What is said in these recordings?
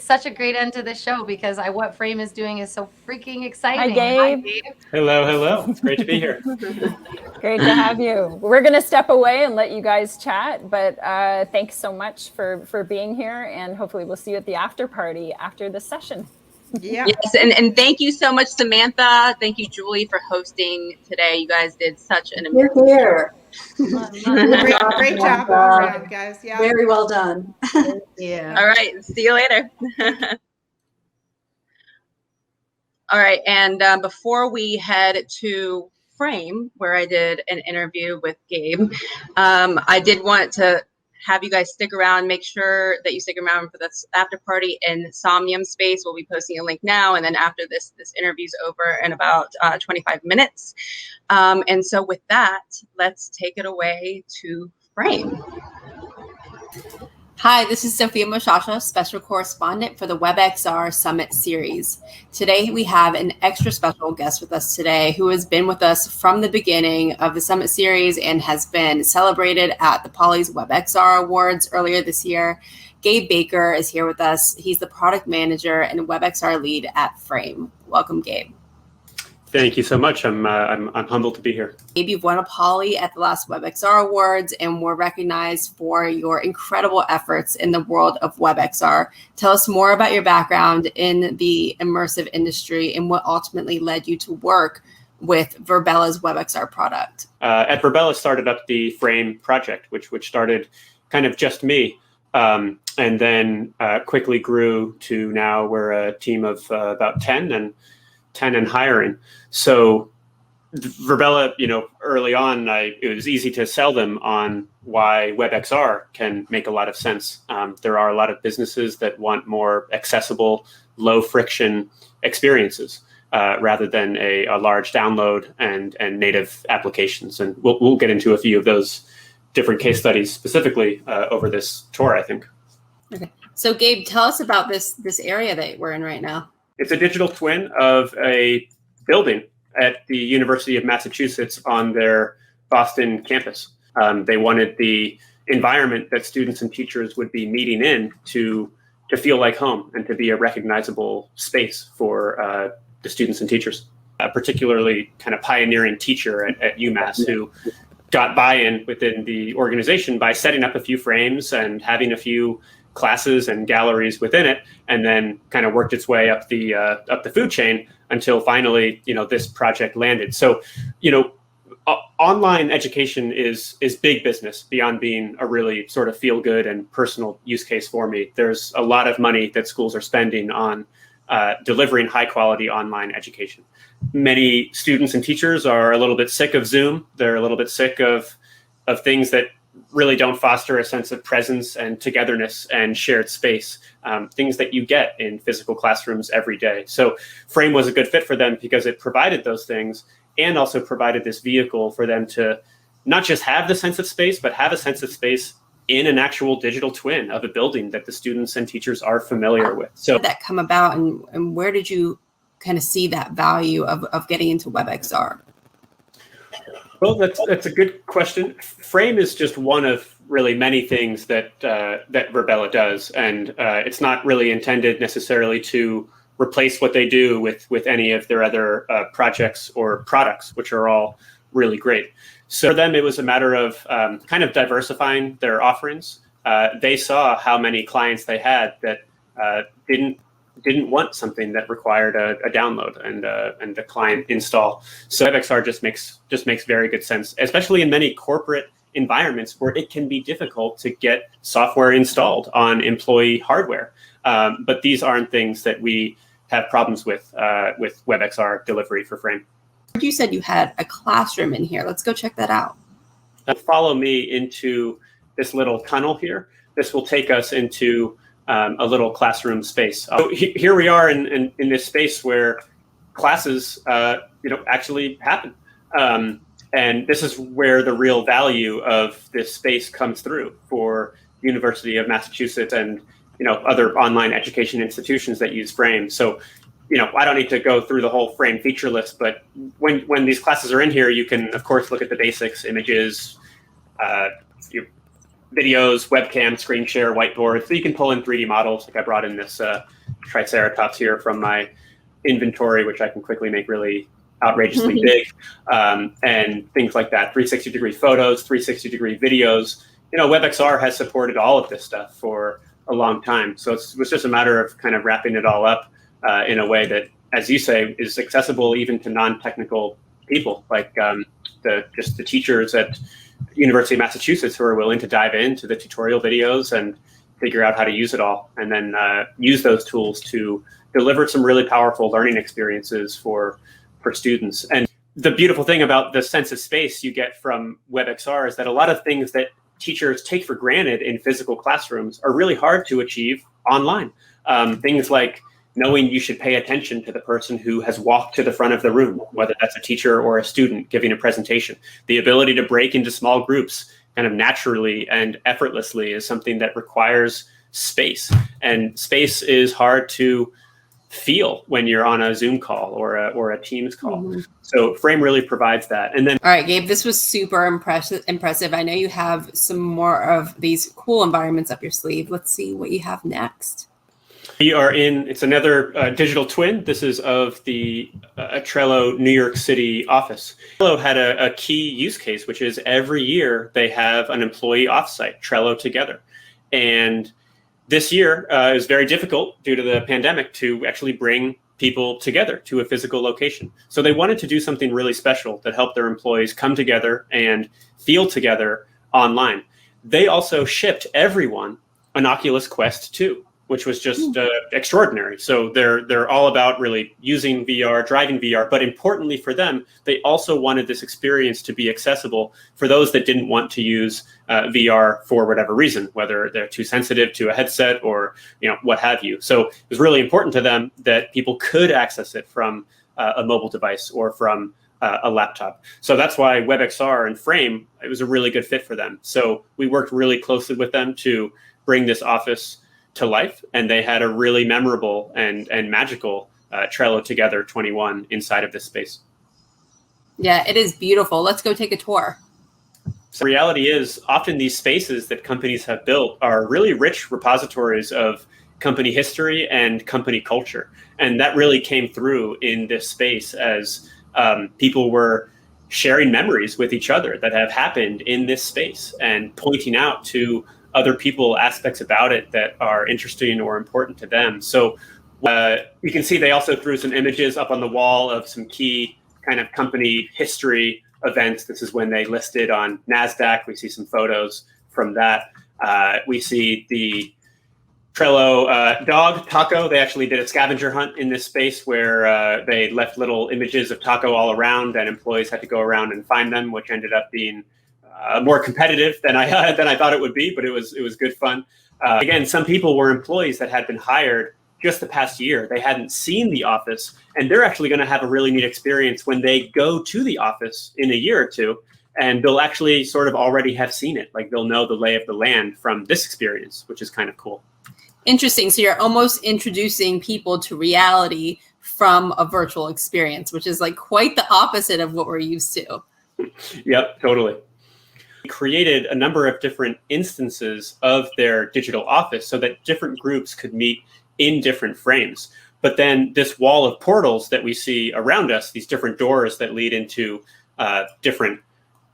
it's such a great end to the show because what Frame is doing is so freaking exciting. Hi, Gabe. Hello, hello. It's great to be here. Great to have you. We're going to step away and let you guys chat, but thanks so much for being here, and hopefully we'll see you at the after party after this session. Yeah. Yes, and thank you so much, Samantha. Thank you, Julie, for hosting today. You guys did such an amazing here. Great job all around, guys. Yeah. Very well done. Yeah. All right. See you later. All right. And before we head to Frame, where I did an interview with Gabe, I did want to have you guys stick around. Make sure that you stick around for this after party in Somnium space. We'll be posting a link now, and then after this interview's over in about 25 minutes. And so with that, let's take it away to Frame. Hi, this is Sophia Moshasha, special correspondent for the WebXR Summit Series. Today, we have an extra special guest with us today who has been with us from the beginning of the Summit Series and has been celebrated at the Poly's WebXR Awards earlier this year. Gabe Baker is here with us. He's the product manager and WebXR lead at Frame. Welcome, Gabe. Thank you so much. I'm humbled to be here. Gabe, you've won a Poly at the last WebXR Awards and were recognized for your incredible efforts in the world of WebXR. Tell us more about your background in the immersive industry and what ultimately led you to work with Verbella's WebXR product. At Verbella, started up the Frame project, which started kind of just me, and then quickly grew to now we're a team of about 10 and hiring. So Verbella, early on, it was easy to sell them on why WebXR can make a lot of sense. There are a lot of businesses that want more accessible, low friction experiences rather than a large download and native applications. And we'll get into a few of those different case studies specifically over this tour, I think. Okay. So Gabe, tell us about this area that we're in right now. It's a digital twin of a building at the University of Massachusetts on their Boston campus. They wanted the environment that students and teachers would be meeting in to feel like home and to be a recognizable space for the students and teachers. A particularly kind of pioneering teacher at UMass who got buy-in within the organization by setting up a few frames and having a few classes and galleries within it, and then kind of worked its way up the food chain until finally, this project landed. So, online education is big business beyond being a really sort of feel good and personal use case for me. There's a lot of money that schools are spending on delivering high quality online education. Many students and teachers are a little bit sick of Zoom. They're a little bit sick of things that really don't foster a sense of presence and togetherness and shared space, things that you get in physical classrooms every day. So Frame was a good fit for them because it provided those things and also provided this vehicle for them to not just have the sense of space, but have a sense of space in an actual digital twin of a building that the students and teachers are familiar with. So how did that come about, and where did you kind of see that value of getting into WebXR? Well, that's a good question. Frame is just one of really many things that Verbella does, and it's not really intended necessarily to replace what they do with any of their other projects or products, which are all really great. So for them, it was a matter of kind of diversifying their offerings. They saw how many clients they had that didn't want something that required a download and a client install. So WebXR just makes very good sense, especially in many corporate environments where it can be difficult to get software installed on employee hardware. But these aren't things that we have problems with WebXR delivery for Frame. You said you had a classroom in here. Let's go check that out. Follow me into this little tunnel here. This will take us into a little classroom space. So here we are in this space where classes, actually happen. And this is where the real value of this space comes through for University of Massachusetts and, other online education institutions that use Frame. So, I don't need to go through the whole Frame feature list, but when these classes are in here, you can, of course, look at the basics, images, videos, webcam, screen share, whiteboard. So you can pull in 3D models. Like I brought in this Triceratops here from my inventory, which I can quickly make really outrageously big, and things like that. 360-degree photos, 360-degree videos. WebXR has supported all of this stuff for a long time. So it was just a matter of kind of wrapping it all up in a way that, as you say, is accessible even to non-technical people, like just the teachers at University of Massachusetts who are willing to dive into the tutorial videos and figure out how to use it all, and then use those tools to deliver some really powerful learning experiences for students. And the beautiful thing about the sense of space you get from WebXR is that a lot of things that teachers take for granted in physical classrooms are really hard to achieve online. Things like knowing you should pay attention to the person who has walked to the front of the room, whether that's a teacher or a student giving a presentation. The ability to break into small groups kind of naturally and effortlessly is something that requires space. And space is hard to feel when you're on a Zoom call or a Teams call. So Frame really provides that. And then, all right, Gabe, this was super impressive. I know you have some more of these cool environments up your sleeve. Let's see what you have next. We are it's another digital twin. This is of the Trello New York City office. Trello had a key use case, which is every year they have an employee offsite, Trello Together. And this year it was very difficult due to the pandemic to actually bring people together to a physical location. So they wanted to do something really special that helped their employees come together and feel together online. They also shipped everyone an Oculus Quest 2, which was just extraordinary. So they're all about really using VR, driving VR, but importantly for them, they also wanted this experience to be accessible for those that didn't want to use VR for whatever reason, whether they're too sensitive to a headset or what have you. So it was really important to them that people could access it from a mobile device or from a laptop. So that's why WebXR and Frame, it was a really good fit for them. So we worked really closely with them to bring this office to life, and they had a really memorable and magical Trello Together 21 inside of this space. Yeah, it is beautiful. Let's go take a tour. So the reality is often these spaces that companies have built are really rich repositories of company history and company culture. And that really came through in this space as people were sharing memories with each other that have happened in this space and pointing out to other people aspects about it that are interesting or important to them. So you can see they also threw some images up on the wall of some key kind of company history events. This is when they listed on NASDAQ. We see some photos from that. We see the Trello dog, Taco. They actually did a scavenger hunt in this space where they left little images of Taco all around, and employees had to go around and find them, which ended up being more competitive than I thought it would be, but it was good fun. Again, some people were employees that had been hired just the past year. They hadn't seen the office, and they're actually going to have a really neat experience when they go to the office in a year or two, and they'll actually sort of already have seen it. Like they'll know the lay of the land from this experience, which is kind of cool. Interesting. So you're almost introducing people to reality from a virtual experience, which is like quite the opposite of what we're used to. Yep, totally. Created a number of different instances of their digital office so that different groups could meet in different frames. But then this wall of portals that we see around us, these different doors that lead into different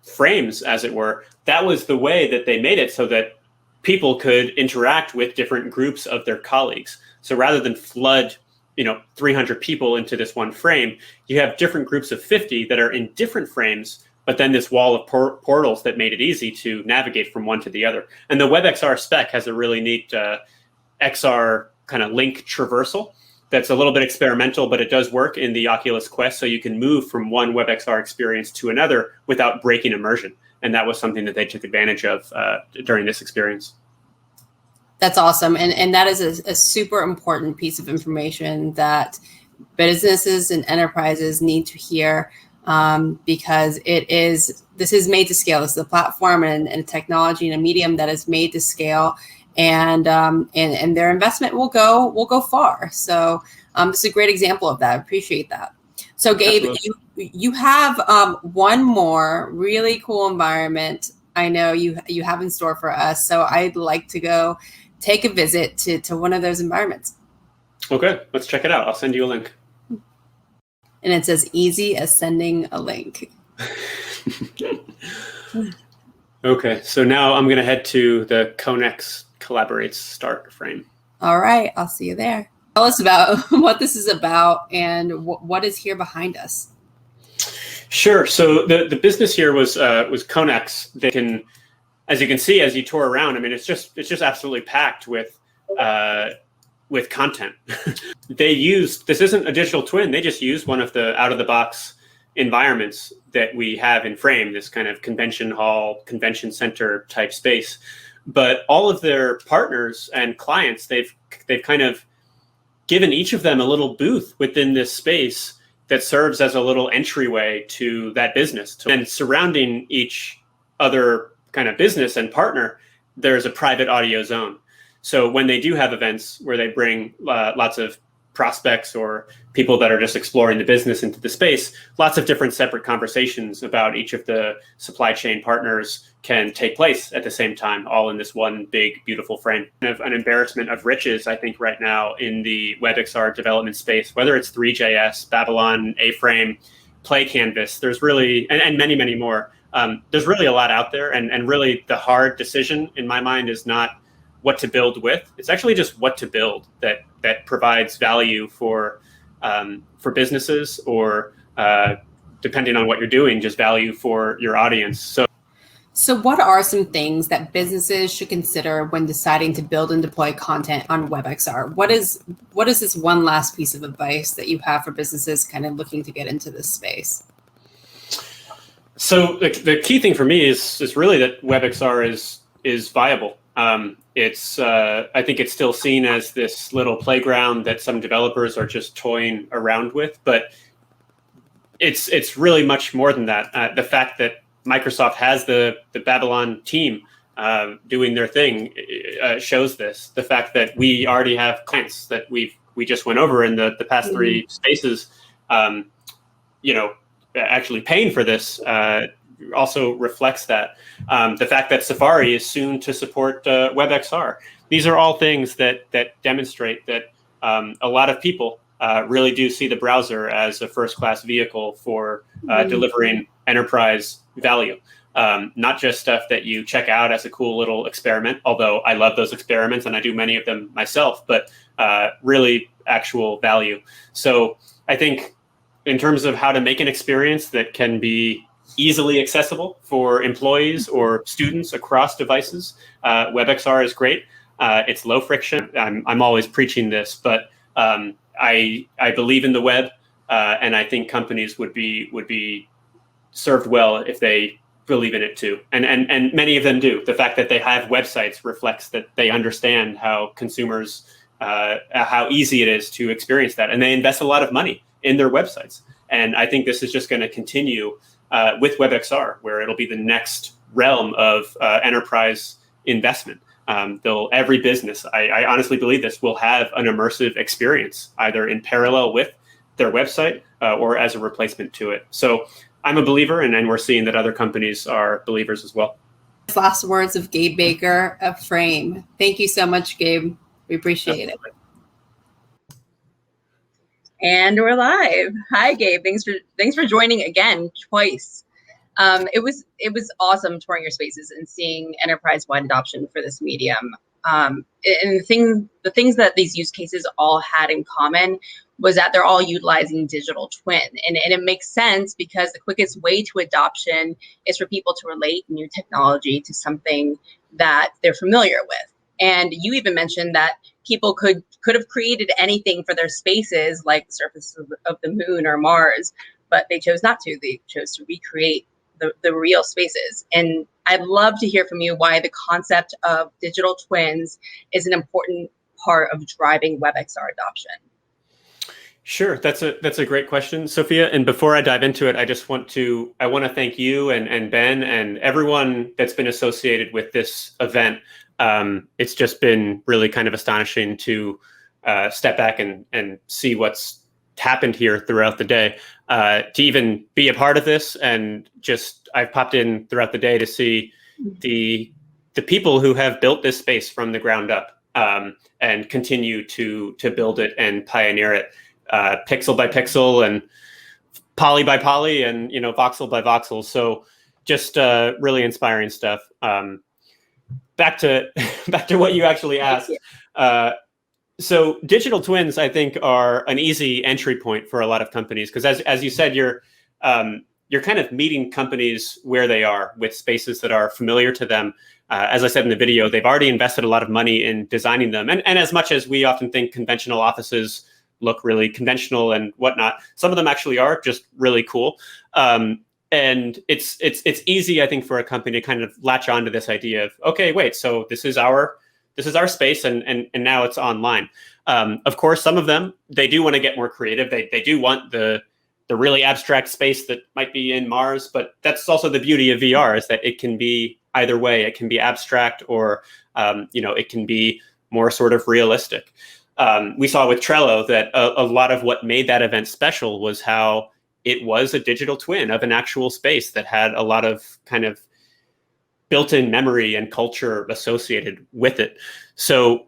frames, as it were, that was the way that they made it so that people could interact with different groups of their colleagues. So rather than flood 300 people into this one frame, you have different groups of 50 that are in different frames, but then this wall of portals that made it easy to navigate from one to the other. And the WebXR spec has a really neat XR kind of link traversal that's a little bit experimental, but it does work in the Oculus Quest. So you can move from one WebXR experience to another without breaking immersion. And that was something that they took advantage of during this experience. That's awesome. And that is a super important piece of information that businesses and enterprises need to hear. Because this is made to scale. This is a platform and a technology and a medium that is made to scale, and their investment will go far. So this is a great example of that. I appreciate that. So Gabe, you have one more really cool environment. I know you have in store for us. So I'd like to go take a visit to one of those environments. Okay, let's check it out. I'll send you a link. And it's as easy as sending a link. Okay, so now I'm going to head to the Conex Collaborates start frame. All right, I'll see you there. Tell us about what this is about and what is here behind us. Sure. So the business here was Conex. They can, as you can see, as you tour around, I mean, it's just absolutely packed with content. This isn't a digital twin. They just use one of the out of the box environments that we have in Frame, this kind of convention hall, convention center type space. But all of their partners and clients, they've kind of given each of them a little booth within this space that serves as a little entryway to that business. And surrounding each other kind of business and partner, there's a private audio zone. So when they do have events where they bring lots of prospects or people that are just exploring the business into the space, lots of different separate conversations about each of the supply chain partners can take place at the same time, all in this one big, beautiful frame. Kind of an embarrassment of riches, I think, right now in the WebXR development space, whether it's 3JS, Babylon, A-Frame, Play Canvas, there's really, and many, many more. There's really a lot out there, and really the hard decision in my mind is not what to build with. It's actually just what to build that provides value for businesses or depending on what you're doing, just value for your audience. So what are some things that businesses should consider when deciding to build and deploy content on WebXR? What is this one last piece of advice that you have for businesses kind of looking to get into this space? So the key thing for me is really that WebXR is viable. I think it's still seen as this little playground that some developers are just toying around with, but it's really much more than that. The fact that Microsoft has the Babylon team doing their thing shows this. The fact that we already have clients that we just went over in the past three spaces, actually paying for this also reflects that. The fact that Safari is soon to support WebXR. These are all things that demonstrate that a lot of people really do see the browser as a first-class vehicle for delivering enterprise value. Not just stuff that you check out as a cool little experiment, although I love those experiments and I do many of them myself, but really actual value. So I think in terms of how to make an experience that can be easily accessible for employees or students across devices, WebXR is great. It's low friction. I'm always preaching this, but I believe in the web, and I think companies would be served well if they believe in it too. And many of them do. The fact that they have websites reflects that they understand how consumers, how easy it is to experience that, and they invest a lot of money in their websites. And I think this is just going to continue with WebXR, where it'll be the next realm of enterprise investment. Every business, I honestly believe this, will have an immersive experience, either in parallel with their website or as a replacement to it. So I'm a believer, and we're seeing that other companies are believers as well. Last words of Gabe Baker of Frame. Thank you so much, Gabe. We appreciate it. And we're live. Hi, Gabe. Thanks for joining again twice. It was awesome touring your spaces and seeing enterprise-wide adoption for this medium. And the things that these use cases all had in common was that they're all utilizing digital twin. And it makes sense because the quickest way to adoption is for people to relate new technology to something that they're familiar with. And you even mentioned that people could have created anything for their spaces, like the surface of the moon or Mars, but they chose not to. They chose to recreate the real spaces. And I'd love to hear from you why the concept of digital twins is an important part of driving WebXR adoption. Sure, that's a great question, Sophia. And before I dive into it, I want to thank you and Ben and everyone that's been associated with this event. It's just been really kind of astonishing to step back and see what's happened here throughout the day. To even be a part of this, and just I've popped in throughout the day to see the people who have built this space from the ground up, and continue to build it and pioneer it, pixel by pixel and poly by poly and voxel by voxel. So just really inspiring stuff. Back to what you actually asked. So digital twins, I think, are an easy entry point for a lot of companies because, as you said, you're kind of meeting companies where they are with spaces that are familiar to them. As I said in the video, they've already invested a lot of money in designing them. And as much as we often think conventional offices look really conventional and whatnot, some of them actually are just really cool. And it's easy, I think, for a company to kind of latch onto this idea of, okay, wait, so this is our space, and now it's online. Of course, some of them, they do want to get more creative. They do want the really abstract space that might be in Mars, but that's also the beauty of VR, is that it can be either way. It can be abstract, or it can be more sort of realistic. We saw with Trello that a lot of what made that event special was how it was a digital twin of an actual space that had a lot of kind of built-in memory and culture associated with it. So,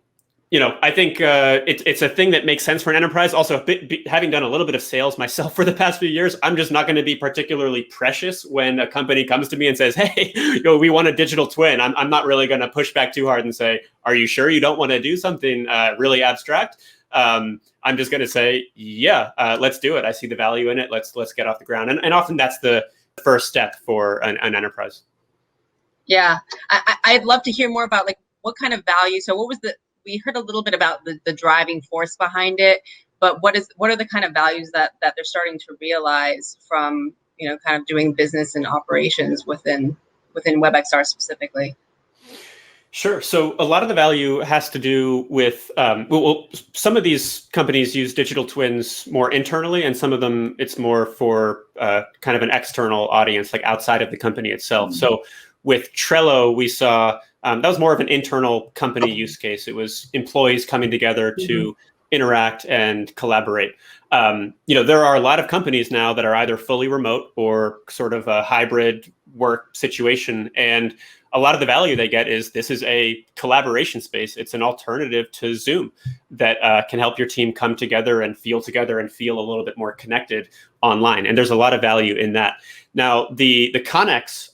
I think it's a thing that makes sense for an enterprise. Also, having done a little bit of sales myself for the past few years, I'm just not going to be particularly precious when a company comes to me and says, hey, we want a digital twin. I'm not really going to push back too hard and say, are you sure you don't want to do something really abstract? I'm just going to say, yeah, let's do it. I see the value in it. Let's get off the ground. And often that's the first step for an enterprise. Yeah, I'd love to hear more about what kind of value. So we heard a little bit about the driving force behind it, but what are the kind of values that they're starting to realize from, kind of doing business and operations within WebXR specifically? Sure. So a lot of the value has to do with, some of these companies use digital twins more internally, and some of them it's more for kind of an external audience, like outside of the company itself. So with Trello, we saw that was more of an internal company use case. It was employees coming together to interact and collaborate. There are a lot of companies now that are either fully remote or sort of a hybrid work situation. And a lot of the value they get is this is a collaboration space. It's an alternative to Zoom that can help your team come together and feel a little bit more connected online. And there's a lot of value in that. Now, the Connex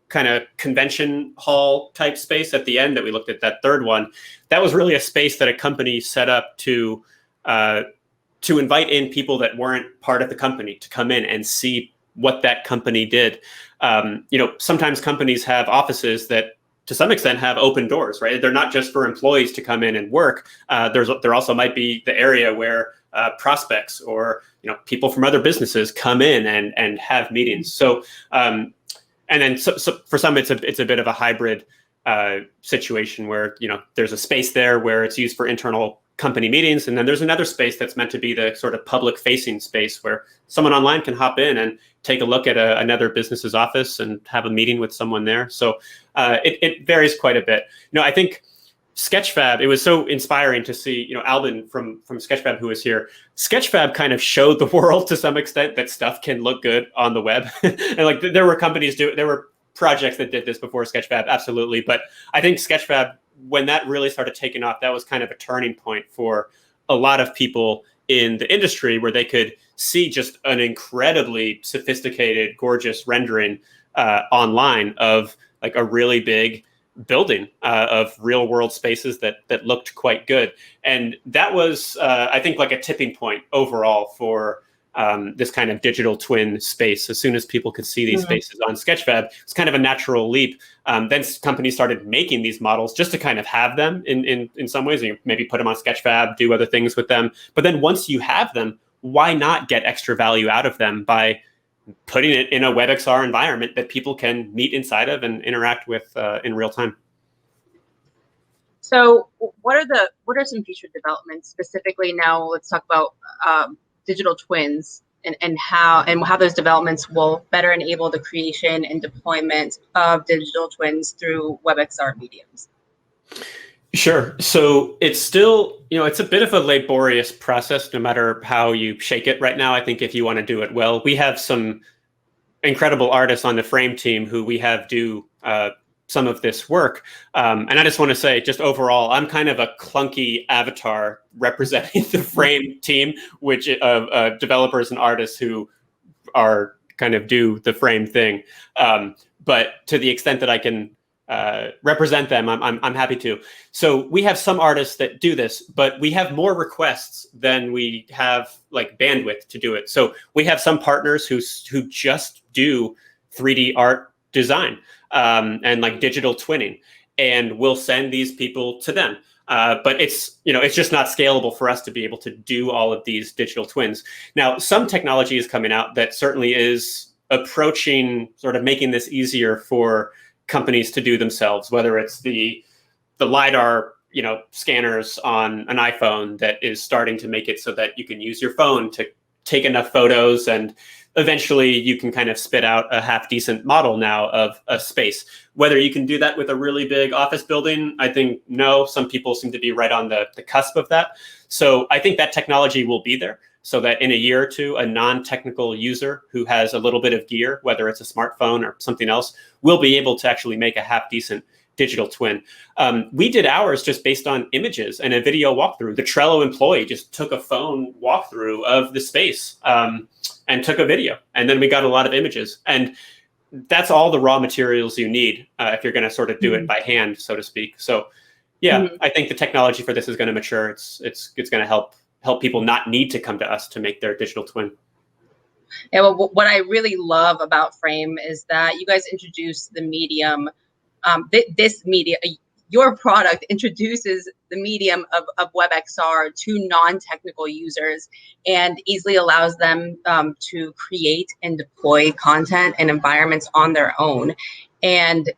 kind of convention hall type space at the end that we looked at, that third one, that was really a space that a company set up to invite in people that weren't part of the company to come in and see what that company did. Sometimes companies have offices that to some extent have open doors, right? They're not just for employees to come in and work. There also might be the area where prospects or people from other businesses come in and have meetings. So and then so for some it's a bit of a hybrid situation where there's a space there where it's used for internal company meetings, and then there's another space that's meant to be the sort of public facing space where someone online can hop in and take a look at another business's office and have a meeting with someone there. So it varies quite a bit. I think Sketchfab, it was so inspiring to see, Albin from Sketchfab, who was here. Sketchfab kind of showed the world to some extent that stuff can look good on the web. And there were there were projects that did this before Sketchfab, absolutely. But I think Sketchfab, when that really started taking off, that was kind of a turning point for a lot of people in the industry, where they could see just an incredibly sophisticated, gorgeous rendering online of a really big building of real world spaces that looked quite good. And that was, I think, a tipping point overall for this kind of digital twin space. As soon as people could see these spaces on Sketchfab, it's kind of a natural leap. Then companies started making these models just to kind of have them in some ways. You maybe put them on Sketchfab, do other things with them. But then once you have them, why not get extra value out of them by putting it in a WebXR environment that people can meet inside of and interact with in real time? So what are some future developments specifically? Now let's talk about digital twins and how those developments will better enable the creation and deployment of digital twins through WebXR mediums. Sure. So it's still, it's a bit of a laborious process, no matter how you shake it right now. I think if you want to do it well, we have some incredible artists on the Frame team who we have do some of this work. And I just want to say, just overall, I'm kind of a clunky avatar representing the Frame team, which of developers and artists who are kind of do the Frame thing. But to the extent that I can represent them, I'm happy to. So we have some artists that do this, but we have more requests than we have like bandwidth to do it. So we have some partners who just do 3D art design and like digital twinning, and we'll send these people to them. But it's just not scalable for us to be able to do all of these digital twins. Now, some technology is coming out that certainly is approaching sort of making this easier for companies to do themselves, whether it's the LiDAR, scanners on an iPhone that is starting to make it so that you can use your phone to take enough photos, and eventually you can kind of spit out a half decent model now of a space. Whether you can do that with a really big office building, I think no. Some people seem to be right on the cusp of that. So I think that technology will be there, so that in a year or two, a non-technical user who has a little bit of gear, whether it's a smartphone or something else, will be able to actually make a half-decent digital twin. We did ours just based on images and a video walkthrough. The Trello employee just took a phone walkthrough of the space and took a video. And then we got a lot of images. And that's all the raw materials you need if you're going to sort of do it by hand, so to speak. So yeah, I think the technology for this is going to mature. It's going to help people not need to come to us to make their digital twin. Yeah, well, what I really love about Frame is that you guys introduce the medium, this media, your product introduces the medium of WebXR to non-technical users and easily allows them to create and deploy content and environments on their own. And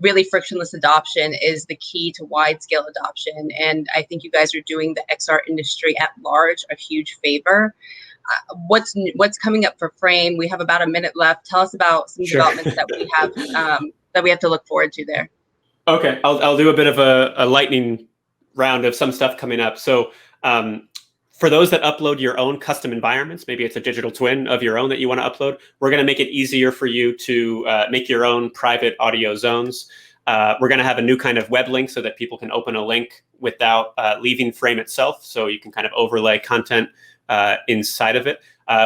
really frictionless adoption is the key to wide-scale adoption. And I think you guys are doing the XR industry at large a huge favor. What's coming up for Frame? We have about a minute left. Tell us about some developments that we have to look forward to there. Okay, I'll do a bit of a lightning round of some stuff coming up. So for those that upload your own custom environments, maybe it's a digital twin of your own that you want to upload, we're going to make it easier for you to make your own private audio zones. We're going to have a new kind of web link so that people can open a link without leaving Frame itself. So you can kind of overlay content inside of it.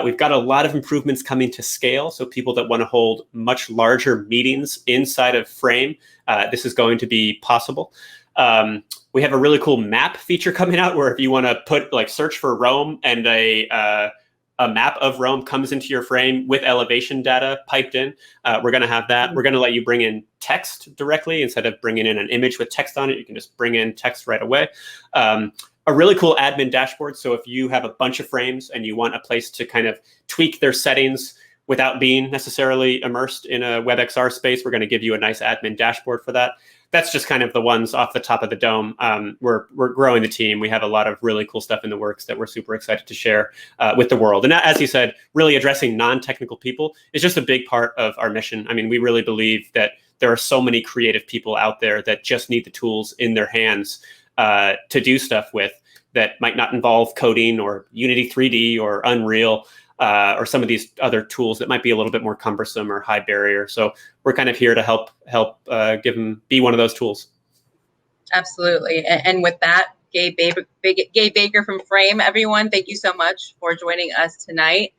We've got a lot of improvements coming to scale. So people that want to hold much larger meetings inside of Frame, this is going to be possible. We have a really cool map feature coming out where if you want to put like search for Rome and a map of Rome comes into your Frame with elevation data piped in, we're going to have that. We're going to let you bring in text directly instead of bringing in an image with text on it. You can just bring in text right away. A really cool admin dashboard. So if you have a bunch of frames and you want a place to kind of tweak their settings without being necessarily immersed in a WebXR space, we're going to give you a nice admin dashboard for that. That's just kind of the ones off the top of the dome. We're growing the team. We have a lot of really cool stuff in the works that we're super excited to share with the world. And as you said, really addressing non-technical people is just a big part of our mission. I mean, we really believe that there are so many creative people out there that just need the tools in their hands to do stuff with that might not involve coding or Unity 3D or Unreal or some of these other tools that might be a little bit more cumbersome or high barrier. So we're kind of here to help give them be one of those tools. Absolutely. And with that, Gabe Baker from Frame, everyone, thank you so much for joining us tonight.